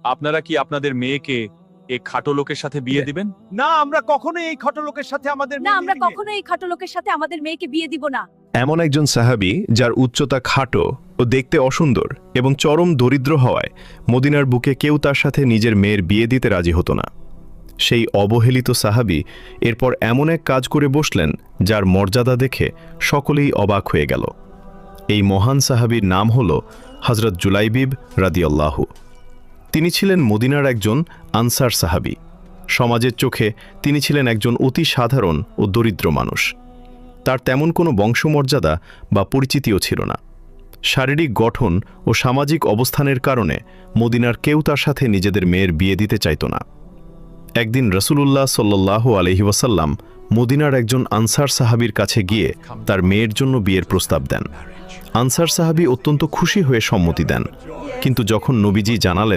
আপনারা কি আপনাদের মেয়েকে এই খাটো লোকের সাথে বিয়ে দিবেন? না, আমরা কখনোই এই খটো লোকের সাথে আমাদের না, মেয়ে আমরা বিয়ে দিই। কখনো এই খাটো লোকের সাথে আমাদের মেয়েকে বিয়ে দিব না। এমন একজন সাহাবী যার উচ্চতা খাটো ও দেখতে অসুন্দর এবং চরম দরিদ্র হওয়ায় মদিনার বুকে কেউ তার সাথে নিজের মেয়ের বিয়ে দিতে রাজি হতো না। সেই অবহেলিত সাহাবী এরপর এমন এক কাজ করে বসলেন যার মর্যাদা দেখে সকলেই অবাক হয়ে গেল। এই মহান সাহাবীর নাম হল হযরত জুলাইবিব রাদিয়াল্লাহু। তিনি ছিলেন মদিনার একজন আনসার সাহাবী। সমাজের চোখে তিনি ছিলেন একজন অতি সাধারণ ও দরিদ্র মানুষ। তার তেমন কোনো বংশমর্যাদা বা পরিচিতিও ছিল না। শারীরিক গঠন ও সামাজিক অবস্থানের কারণে মদিনার কেউ তার সাথে নিজেদের মেয়ের বিয়ে দিতে চাইত না। একদিন রাসূলুল্লাহ সাল্লাল্লাহু আলাইহি ওয়াসাল্লাম মদিনার একজন আনসার সাহাবীর কাছে গিয়ে তার মেয়ের জন্য বিয়ের প্রস্তাব দেন। আনসার সাহাবী অত্যন্ত খুশি হয়ে সম্মতি দেন, কিন্তু যখন নবীজি জানালেন